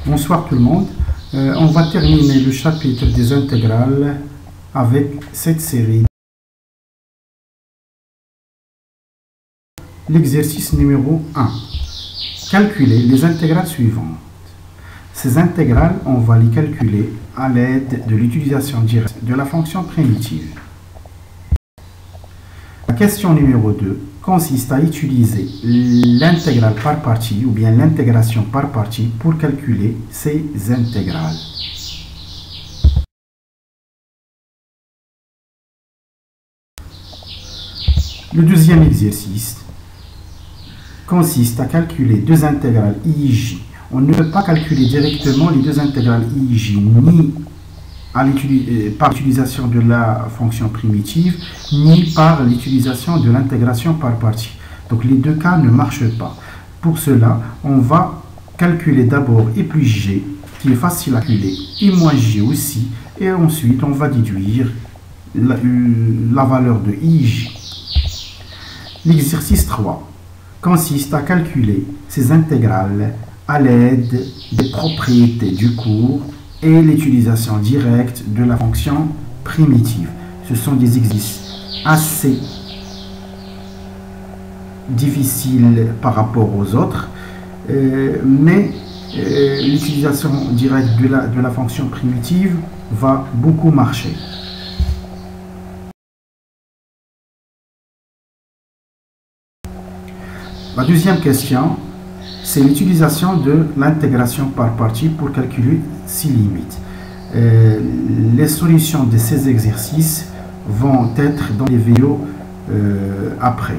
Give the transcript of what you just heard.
Bonsoir tout le monde. On va terminer le chapitre des intégrales avec cette série. L'exercice numéro 1. Calculer les intégrales suivantes. Ces intégrales, on va les calculer à l'aide de l'utilisation directe de la fonction primitive. La question numéro 2 consiste à utiliser l'intégrale par partie ou bien l'intégration par partie pour calculer ces intégrales. Le deuxième exercice consiste à calculer deux intégrales IJ. On ne peut pas calculer directement les deux intégrales IJ ni par l'utilisation de la fonction primitive, ni par l'utilisation de l'intégration par partie. Donc les deux cas ne marchent pas. Pour cela, on va calculer d'abord I plus G, qui est facile à calculer, I moins G aussi, et ensuite on va déduire la valeur de IJ. L'exercice 3 consiste à calculer ces intégrales à l'aide des propriétés du cours et l'utilisation directe de la fonction primitive. Ce sont des exercices assez difficiles par rapport aux autres, mais l'utilisation directe de la fonction primitive va beaucoup marcher. La deuxième question, c'est l'utilisation de l'intégration par partie pour calculer ces limites. Les solutions de ces exercices vont être dans les vidéos après.